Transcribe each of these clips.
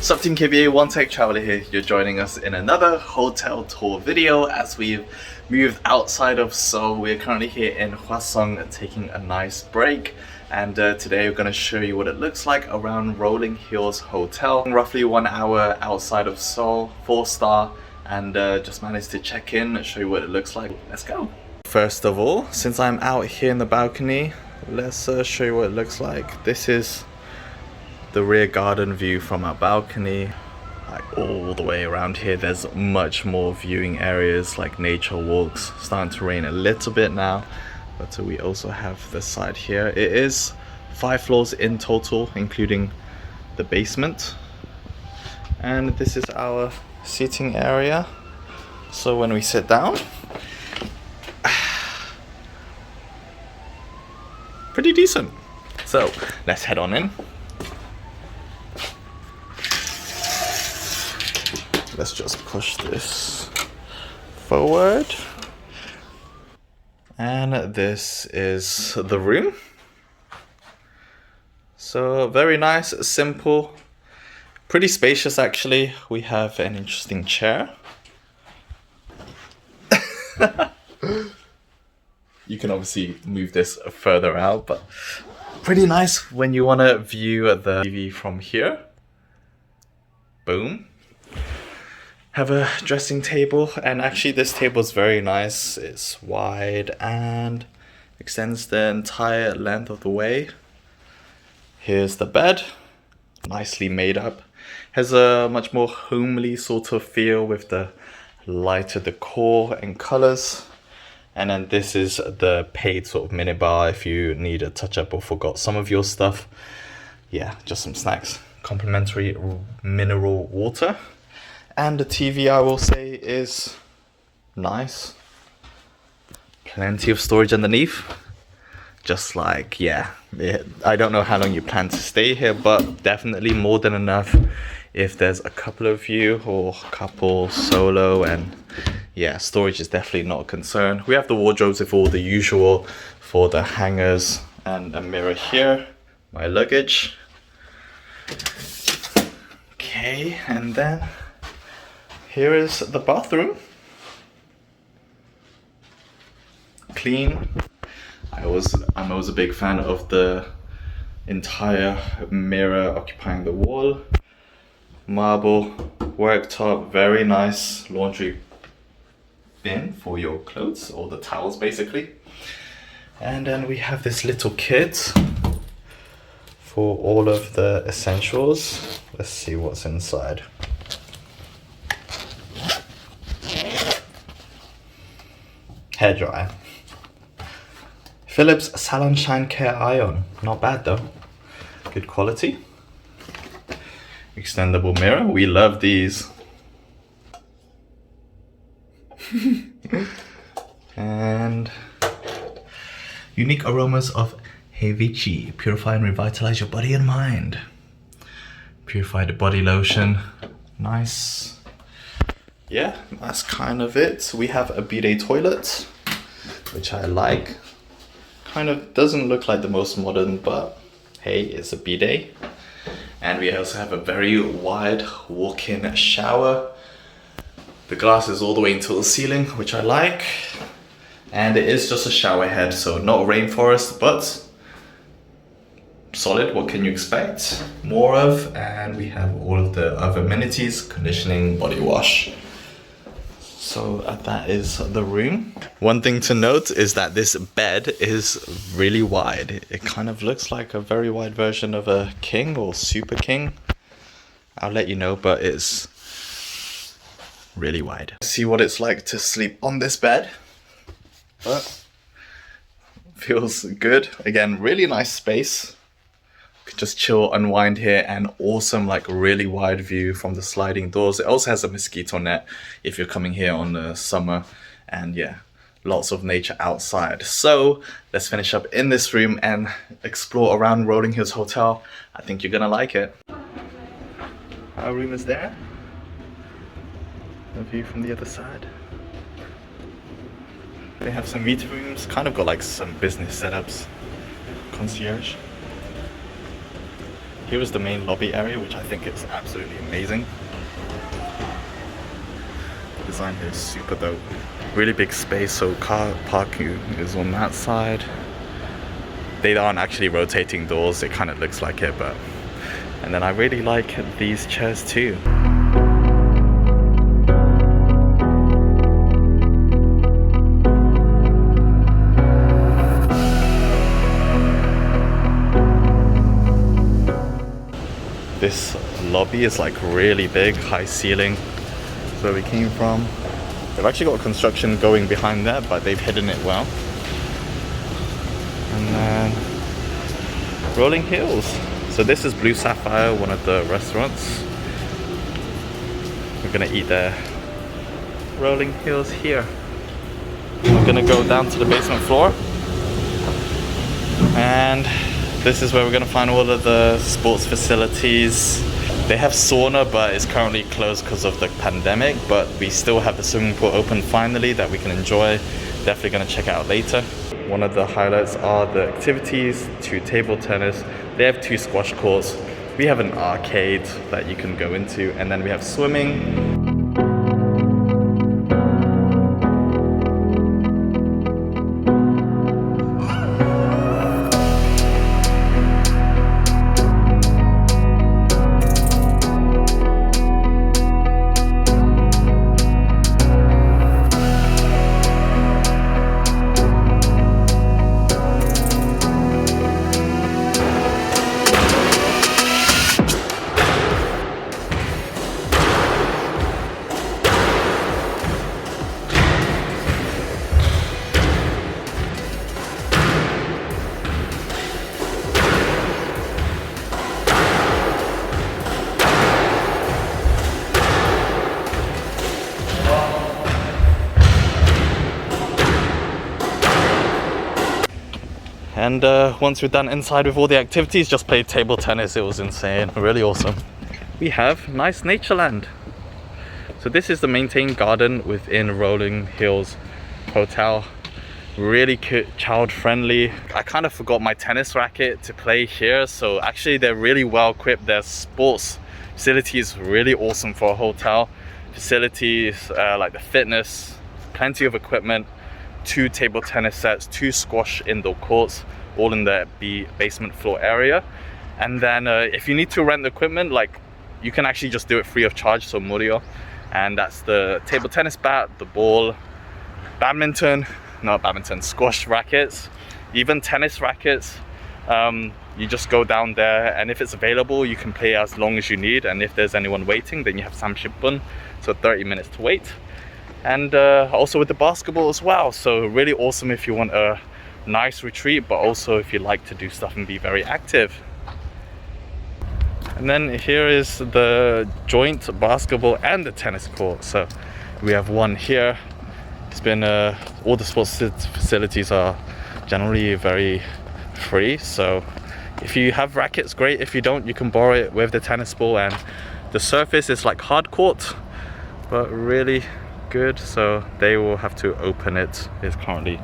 Sup Team KBA, One Tech Traveler here. You're joining us in another hotel tour video as we've moved outside of Seoul. We're currently here in Hwaseong taking a nice break, and today we're going to show you what it looks like around Rolling Hills Hotel. Roughly 1 hour outside of Seoul, 4-star, and just managed to check in, show you what it looks like. Let's go. First of all, since I'm out here in the balcony, let's show you what it looks like. This is the rear garden view from our balcony. Like all the way around here there's much more viewing areas like nature walks. Starting to rain a little bit now, but we also have the side here. It is 5 floors in total, including the basement, and this is our seating area. So when we sit down, pretty decent. So let's head on in. Let's just push this forward. And this is the room. So very nice, simple, pretty spacious actually. We have an interesting chair. You can obviously move this further out, but pretty nice when you want to view the TV from here. Boom. Have a dressing table, and actually this table is very nice. It's wide and extends the entire length of the way. Here's the bed, nicely made up. Has a much more homely sort of feel with the lighter decor and colors. And then this is the paid sort of minibar if you need a touch up or forgot some of your stuff. Yeah, just some snacks. Complimentary mineral water. And the TV, I will say, is nice. Plenty of storage underneath. Just like, yeah, I don't know how long you plan to stay here, but definitely more than enough if there's a couple of you or couple solo, and yeah, storage is definitely not a concern. We have the wardrobes with all the usual for the hangers and a mirror here. My luggage. Okay, and then here is the bathroom. Clean. I'm always a big fan of the entire mirror occupying the wall. Marble worktop, very nice laundry bin for your clothes, or the towels basically. And then we have this little kit for all of the essentials. Let's see what's inside. Hairdryer. Philips Salon Shine Care Iron. Not bad though. Good quality. Extendable mirror. We love these. And unique aromas of Heivichi. Purify and revitalize your body and mind. Purified body lotion. Nice. Yeah, that's kind of it. We have a bidet toilet, which I like. Kind of doesn't look like the most modern, but hey, it's a bidet. And we also have a very wide walk-in shower. The glass is all the way into the ceiling, which I like. And it is just a shower head, so not a rainforest, but solid. What can you expect more of? And we have all of the other amenities, conditioning, body wash. So that is the room. One thing to note is that this bed is really wide. It kind of looks like a very wide version of a king or super king. I'll let you know, but it's really wide. See what it's like to sleep on this bed. But feels good. Again, really nice space. Could just chill, unwind here, and awesome like really wide view from the sliding doors. It also has a mosquito net if you're coming here on the summer, and yeah, lots of nature outside. So let's finish up in this room and explore around Rolling Hills Hotel. I think you're gonna like it. Our room is there. A view from the other side. They have some meeting rooms, kind of got like some business setups. Concierge. Here is the main lobby area, which I think is absolutely amazing. The design here is super dope. Really big space, so car parking is on that side. They aren't actually rotating doors, it kind of looks like it, but... And then I really like these chairs too. This lobby is like really big, high ceiling. That's where we came from. They've actually got construction going behind there, but they've hidden it well. And then Rolling Hills. So this is Blue Sapphire, one of the restaurants. We're gonna eat there. Rolling Hills here. We're gonna go down to the basement floor. And this is where we're gonna find all of the sports facilities. They have sauna, but it's currently closed because of the pandemic, but we still have the swimming pool open finally that we can enjoy. Definitely gonna check it out later. One of the highlights are the activities, 2 table tennis. They have 2 squash courts. We have an arcade that you can go into, and then we have swimming. And once we're done inside with all the activities, just played table tennis. It was insane, really awesome. We have nice nature land. So this is the maintained garden within Rolling Hills Hotel. Really cute, child friendly. I kind of forgot my tennis racket to play here, so actually they're really well equipped. Their sports facilities really awesome for a hotel. Facilities like the fitness, plenty of equipment, 2 table tennis sets, 2 squash indoor courts, all in the basement floor area. And then if you need to rent the equipment, like, you can actually just do it free of charge, so murio. And that's the table tennis bat, the ball, squash rackets, even tennis rackets. You just go down there, and if it's available, you can play as long as you need. And if there's anyone waiting, then you have 30-minute so 30 minutes to wait. And also with the basketball as well, so really awesome if you want a nice retreat, but also if you like to do stuff and be very active. And then here is the joint basketball and the tennis court. So we have one here. It's been all the sports facilities are generally very free, so if you have rackets, great. If you don't, you can borrow it with the tennis ball. And the surface is like hard court, but really good, so they will have to open it. It's currently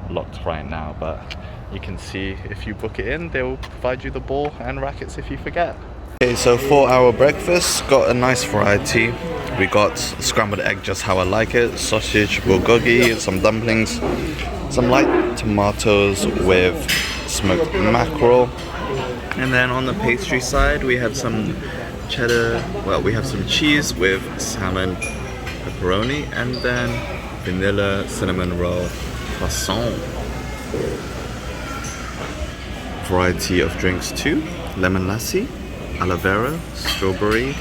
locked right now, but you can see if you book it in, they will provide you the ball and rackets if you forget. Okay, so for our breakfast, got a nice variety. We got scrambled egg just how I like it, sausage, bulgogi, some dumplings, some light tomatoes with smoked mackerel, and then on the pastry side we have some cheddar, well, we have some cheese with salmon, pepperoni, and then vanilla cinnamon roll Hwaseong. Variety of drinks too: lemon lassi, aloe vera, strawberry,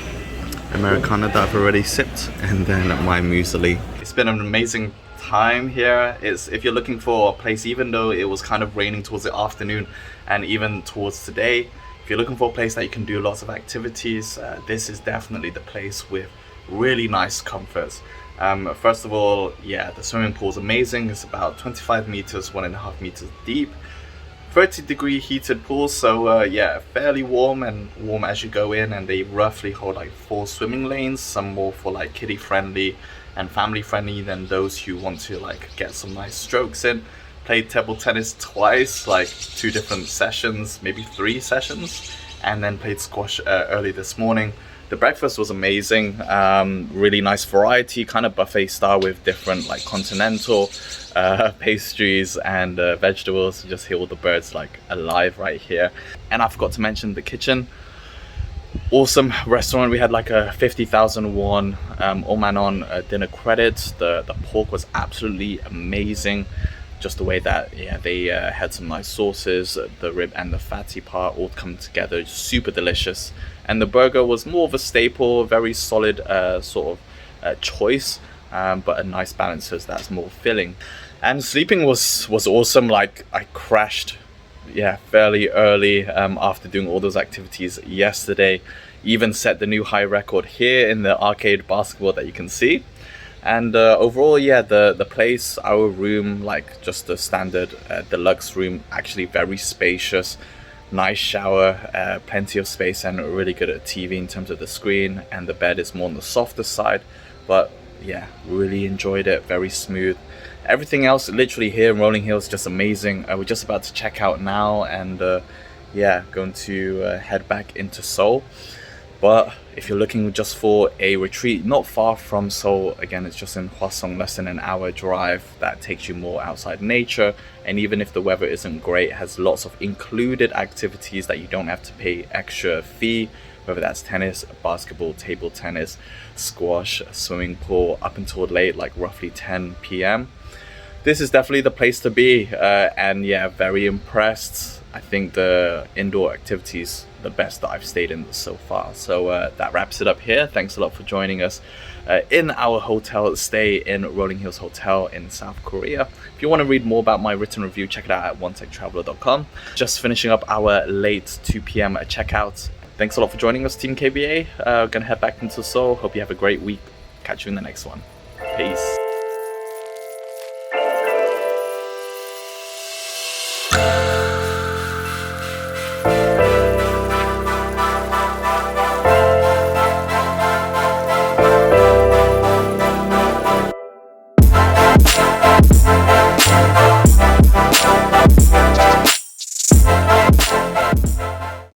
Americano that I've already sipped, and then my muesli. It's been an amazing time here. If you're looking for a place, even though it was kind of raining towards the afternoon and even towards today, if you're looking for a place that you can do lots of activities, this is definitely the place with really nice comforts. First of all, yeah, the swimming pool is amazing. It's about 25 meters, 1.5 meters deep. 30-degree heated pool, so yeah, fairly warm as you go in, and they roughly hold like 4 swimming lanes, some more for like kiddie friendly and family friendly than those who want to like get some nice strokes in. Played table tennis twice, like 2 different sessions, maybe 3 sessions, and then played squash early this morning. The breakfast was amazing. Really nice variety, kind of buffet style with different like continental pastries and vegetables. You just hear all the birds like alive right here. And I forgot to mention the kitchen. Awesome restaurant. We had like a 50,000 won Omanon dinner credit. The pork was absolutely amazing. Just the way that they had some nice sauces, the rib and the fatty part all come together, super delicious. And the burger was more of a staple, very solid sort of choice, but a nice balance so that's more filling. And sleeping was awesome. Like I crashed fairly early after doing all those activities yesterday. Even set the new high record here in the arcade basketball that you can see. And overall, the place, our room, like just the standard deluxe room, actually very spacious, nice shower, plenty of space, and really good at TV in terms of the screen. And the bed is more on the softer side, but yeah, really enjoyed it. Very smooth. Everything else literally here in Rolling Hills just amazing. We're just about to check out now, and going to head back into Seoul. But if you're looking just for a retreat not far from Seoul, again, it's just in Hwaseong, less than an hour drive. That takes you more outside nature, and even if the weather isn't great, it has lots of included activities that you don't have to pay extra fee, whether that's tennis, basketball, table tennis, squash, swimming pool, up until late, like roughly 10 p.m. This is definitely the place to be, and yeah, very impressed. I think the indoor activities the best that I've stayed in so far. So that wraps it up here. Thanks a lot for joining us in our hotel stay in Rolling Hills Hotel in South Korea. If you want to read more about my written review, check it out at onetechtraveler.com. Just finishing up our late 2 p.m. checkout. Thanks a lot for joining us, Team KBA. Gonna head back into Seoul. Hope you have a great week. Catch you in the next one. Peace.